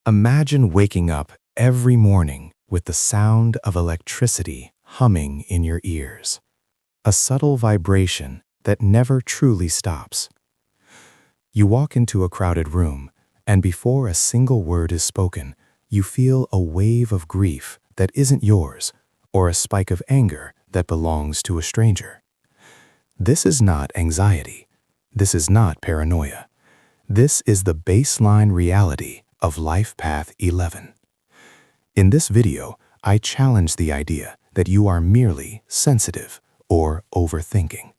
Imagine waking up every morning with the sound of electricity humming in your ears, a subtle vibration that never truly stops. You walk into a crowded room, and before a single word is spoken, you feel a wave of grief that isn't yours, or a spike of anger that belongs to a stranger. This is not anxiety. This is not paranoia. This is the baseline reality of Life Path 11. In this video, I challenge the idea that you are merely sensitive or overthinking.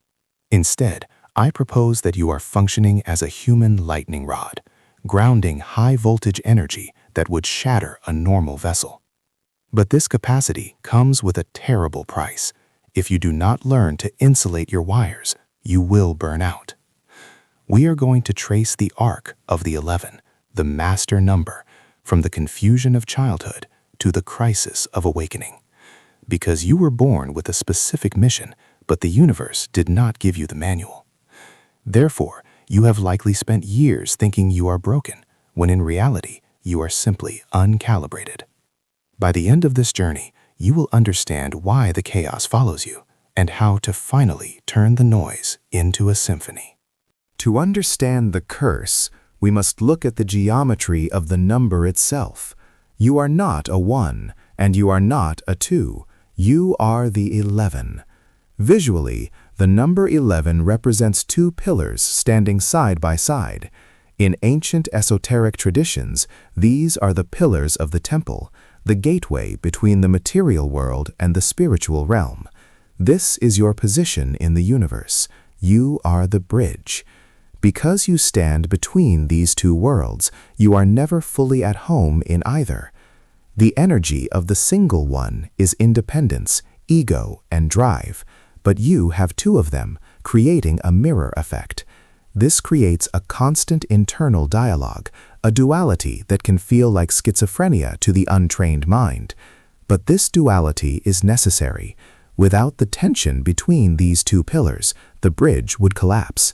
Instead, I propose that you are functioning as a human lightning rod, grounding high-voltage energy that would shatter a normal vessel. But this capacity comes with a terrible price. If you do not learn to insulate your wires, you will burn out. We are going to trace the arc of the 11, the master number, from the confusion of childhood to the crisis of awakening. Because you were born with a specific mission, but the universe did not give you the manual. Therefore, you have likely spent years thinking you are broken, when in reality, you are simply uncalibrated. By the end of this journey, you will understand why the chaos follows you and how to finally turn the noise into a symphony. To understand the curse, we must look at the geometry of the number itself. You are not a 1, and you are not a 2. You are the 11. Visually, the number 11 represents two pillars standing side by side. In ancient esoteric traditions, these are the pillars of the temple, the gateway between the material world and the spiritual realm. This is your position in the universe. You are the bridge. Because you stand between these two worlds, you are never fully at home in either. The energy of the single one is independence, ego, and drive, but you have two of them, creating a mirror effect. This creates a constant internal dialogue, a duality that can feel like schizophrenia to the untrained mind. But this duality is necessary. Without the tension between these two pillars, the bridge would collapse.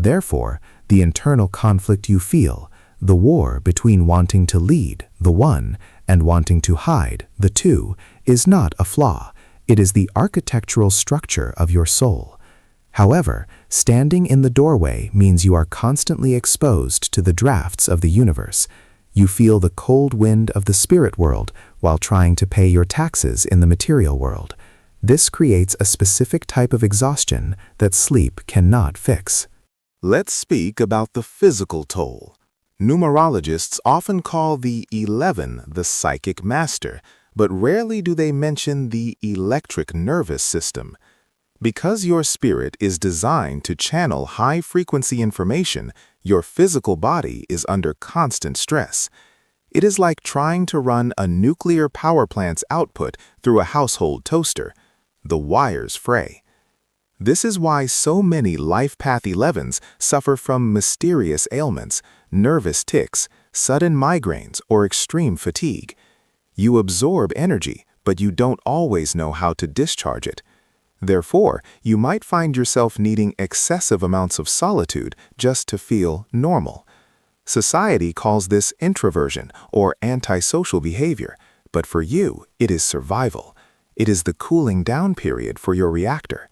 Therefore, the internal conflict you feel, the war between wanting to lead, the 1, and wanting to hide, the 2, is not a flaw. It is the architectural structure of your soul. However, standing in the doorway means you are constantly exposed to the drafts of the universe. You feel the cold wind of the spirit world while trying to pay your taxes in the material world. This creates a specific type of exhaustion that sleep cannot fix. Let's speak about the physical toll. Numerologists often call the 11 the psychic master, but rarely do they mention the electric nervous system. Because your spirit is designed to channel high-frequency information, your physical body is under constant stress. It is like trying to run a nuclear power plant's output through a household toaster. The wires fray. This is why so many Life Path 11s suffer from mysterious ailments, nervous tics, sudden migraines, or extreme fatigue. You absorb energy, but you don't always know how to discharge it. Therefore, you might find yourself needing excessive amounts of solitude just to feel normal. Society calls this introversion or antisocial behavior, but for you, it is survival. It is the cooling down period for your reactor.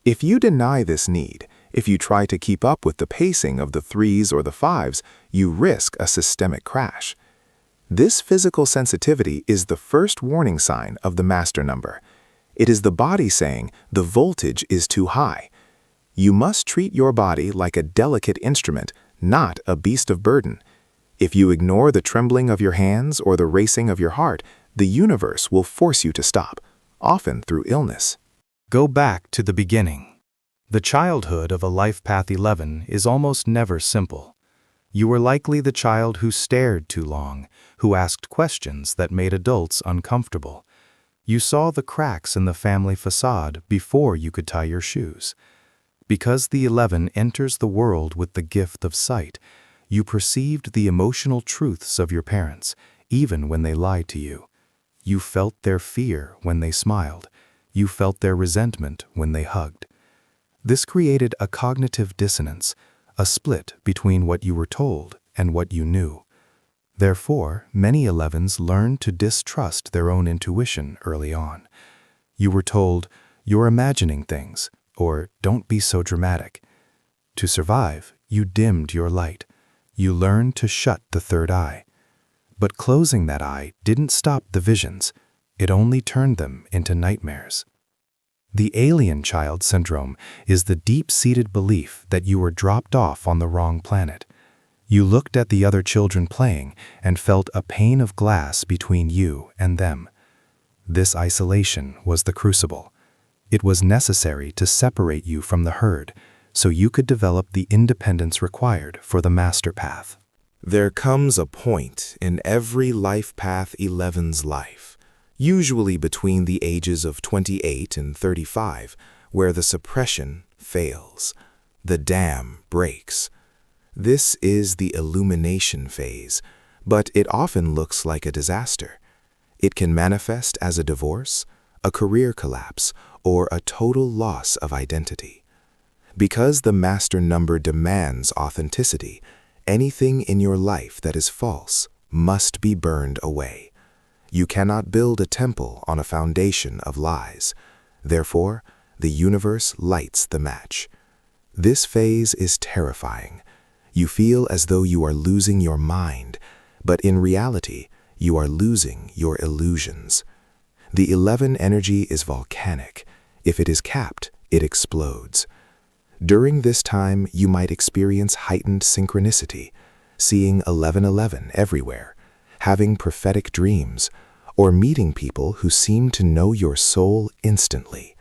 If you deny this need, if you try to keep up with the pacing of the 3s or the 5s, you risk a systemic crash. This physical sensitivity is the first warning sign of the master number. It is the body saying the voltage is too high. You must treat your body like a delicate instrument, not a beast of burden. If you ignore the trembling of your hands or the racing of your heart, the universe will force you to stop, often through illness. Go back to the beginning. The childhood of a Life Path 11 is almost never simple. You were likely the child who stared too long, who asked questions that made adults uncomfortable. You saw the cracks in the family facade before you could tie your shoes. Because the 11 enters the world with the gift of sight, you perceived the emotional truths of your parents, even when they lied to you. You felt their fear when they smiled. You felt their resentment when they hugged. This created a cognitive dissonance, a split between what you were told and what you knew. Therefore, many 11s learn to distrust their own intuition early on. You were told, "You're imagining things," or "Don't be so dramatic." To survive, you dimmed your light. You learned to shut the third eye. But closing that eye didn't stop the visions. It only turned them into nightmares. The alien child syndrome is the deep-seated belief that you were dropped off on the wrong planet. You looked at the other children playing and felt a pane of glass between you and them. This isolation was the crucible. It was necessary to separate you from the herd so you could develop the independence required for the master path. There comes a point in every life path 11's life, usually between the ages of 28 and 35, where the suppression fails. The dam breaks. This is the illumination phase, but it often looks like a disaster. It can manifest as a divorce, a career collapse, or a total loss of identity. Because the master number demands authenticity, anything in your life that is false must be burned away. You cannot build a temple on a foundation of lies. Therefore, the universe lights the match. This phase is terrifying. You feel as though you are losing your mind, but in reality, you are losing your illusions. The 11 energy is volcanic. If it is capped, it explodes. During this time, you might experience heightened synchronicity, seeing 1111 everywhere, having prophetic dreams, or meeting people who seem to know your soul instantly.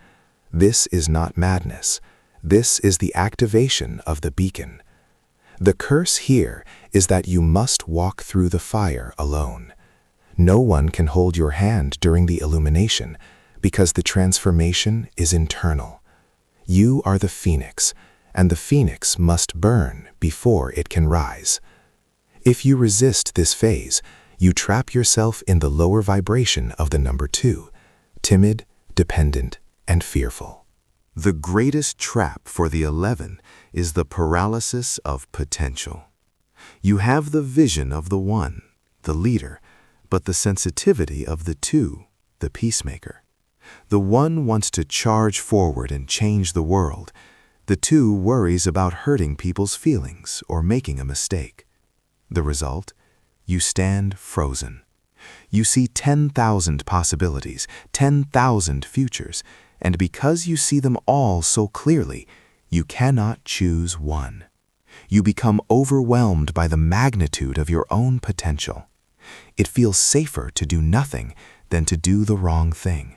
This is not madness. This is the activation of the beacon. The curse here is that you must walk through the fire alone. No one can hold your hand during the illumination because the transformation is internal. You are the phoenix, and the phoenix must burn before it can rise. If you resist this phase, you trap yourself in the lower vibration of the number 2, timid, dependent, and fearful. The greatest trap for the 11 is the paralysis of potential. You have the vision of the 1, the leader, but the sensitivity of the 2, the peacemaker. The 1 wants to charge forward and change the world. The 2 worries about hurting people's feelings or making a mistake. The result? You stand frozen. You see 10,000 possibilities, 10,000 futures, and because you see them all so clearly, you cannot choose one. You become overwhelmed by the magnitude of your own potential. It feels safer to do nothing than to do the wrong thing.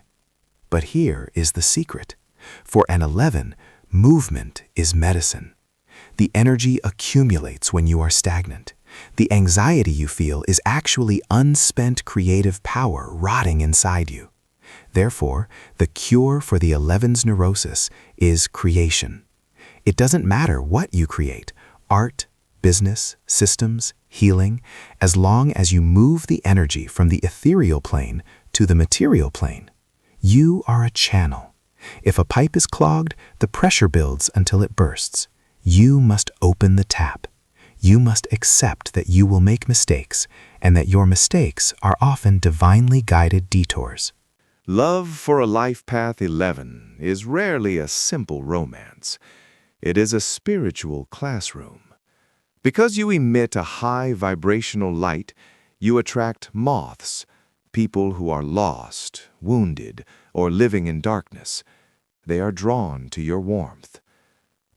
But here is the secret. For an 11, movement is medicine. The energy accumulates when you are stagnant. The anxiety you feel is actually unspent creative power rotting inside you. Therefore, the cure for the 11's neurosis is creation. It doesn't matter what you create, art, business, systems, healing, as long as you move the energy from the ethereal plane to the material plane. You are a channel. If a pipe is clogged, the pressure builds until it bursts. You must open the tap. You must accept that you will make mistakes and that your mistakes are often divinely guided detours. Love for a life path 11 is rarely a simple romance. It is a spiritual classroom. Because you emit a high vibrational light, you attract moths, people who are lost, wounded, or living in darkness. They are drawn to your warmth.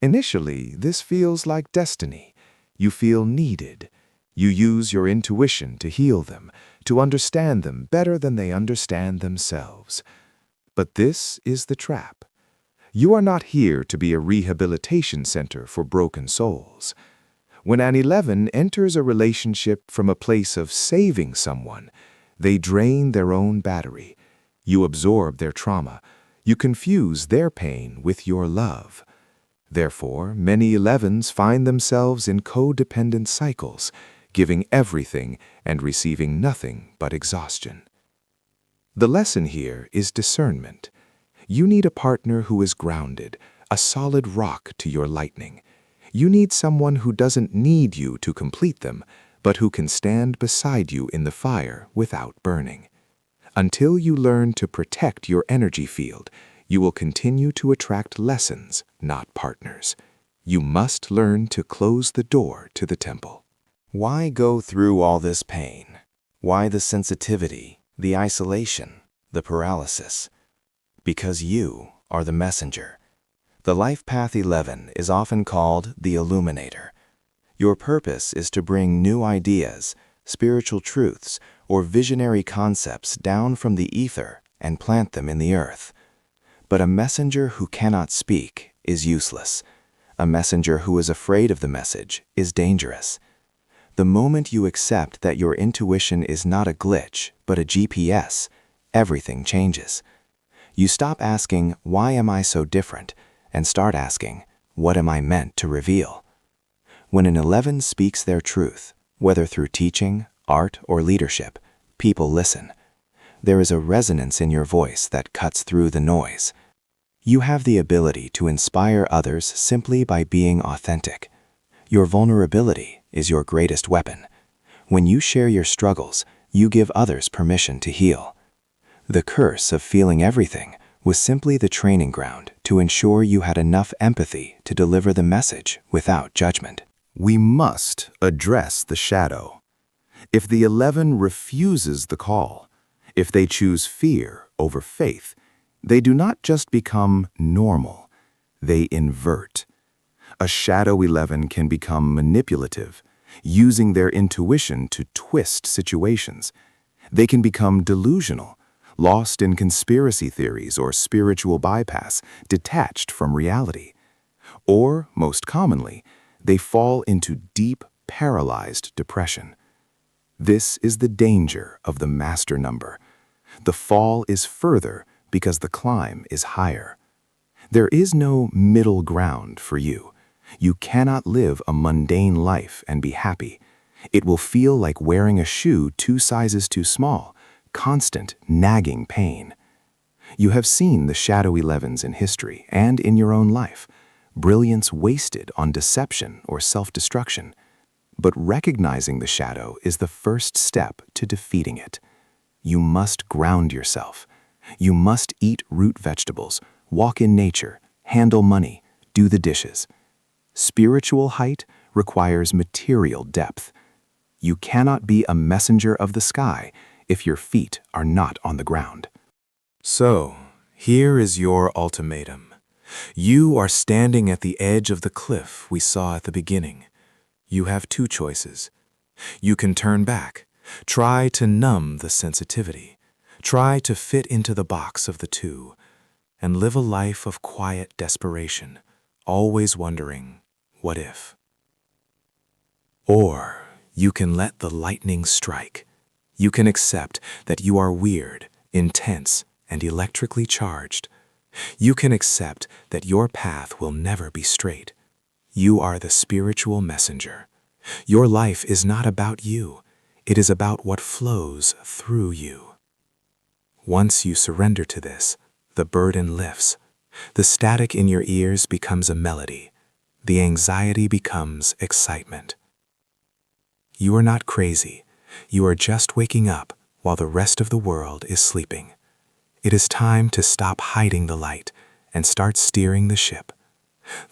Initially, this feels like destiny. You feel needed. You use your intuition to heal them, to understand them better than they understand themselves. But this is the trap. You are not here to be a rehabilitation center for broken souls. When an 11 enters a relationship from a place of saving someone, they drain their own battery. You absorb their trauma. You confuse their pain with your love. Therefore, many 11s find themselves in codependent cycles, giving everything and receiving nothing but exhaustion. The lesson here is discernment. You need a partner who is grounded, a solid rock to your lightning. You need someone who doesn't need you to complete them, but who can stand beside you in the fire without burning. Until you learn to protect your energy field, you will continue to attract lessons, not partners. You must learn to close the door to the temple. Why go through all this pain? Why the sensitivity, the isolation, the paralysis? Because you are the messenger. The Life Path 11 is often called the Illuminator. Your purpose is to bring new ideas, spiritual truths, or visionary concepts down from the ether and plant them in the earth. But a messenger who cannot speak is useless. A messenger who is afraid of the message is dangerous. The moment you accept that your intuition is not a glitch, but a GPS, everything changes. You stop asking, "Why am I so different?" and start asking, "What am I meant to reveal?" When an 11 speaks their truth, whether through teaching, art, or leadership, people listen. There is a resonance in your voice that cuts through the noise. You have the ability to inspire others simply by being authentic. Your vulnerability is your greatest weapon. When you share your struggles, you give others permission to heal. The curse of feeling everything was simply the training ground to ensure you had enough empathy to deliver the message without judgment. We must address the shadow. If the 11 refuses the call, if they choose fear over faith, they do not just become normal, they invert. A shadow 11 can become manipulative, using their intuition to twist situations. They can become delusional, lost in conspiracy theories or spiritual bypass, detached from reality. Or, most commonly, they fall into deep, paralyzed depression. This is the danger of the master number. The fall is further because the climb is higher. There is no middle ground for you. You cannot live a mundane life and be happy. It will feel like wearing a shoe 2 sizes too small, constant, nagging pain. You have seen the shadow 11s in history and in your own life. Brilliance wasted on deception or self-destruction. But recognizing the shadow is the first step to defeating it. You must ground yourself. You must eat root vegetables, walk in nature, handle money, do the dishes. Spiritual height requires material depth. You cannot be a messenger of the sky if your feet are not on the ground. So, here is your ultimatum. You are standing at the edge of the cliff we saw at the beginning. You have 2 choices. You can turn back, try to numb the sensitivity, try to fit into the box of the 2, and live a life of quiet desperation, always wondering, what if? Or you can let the lightning strike. You can accept that you are weird, intense, and electrically charged. You can accept that your path will never be straight. You are the spiritual messenger. Your life is not about you. It is about what flows through you. Once you surrender to this, the burden lifts. The static in your ears becomes a melody. The anxiety becomes excitement. You are not crazy. You are just waking up while the rest of the world is sleeping. It is time to stop hiding the light and start steering the ship.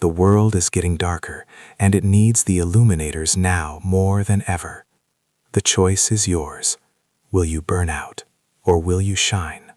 The world is getting darker, and it needs the illuminators now more than ever. The choice is yours. Will you burn out, or will you shine?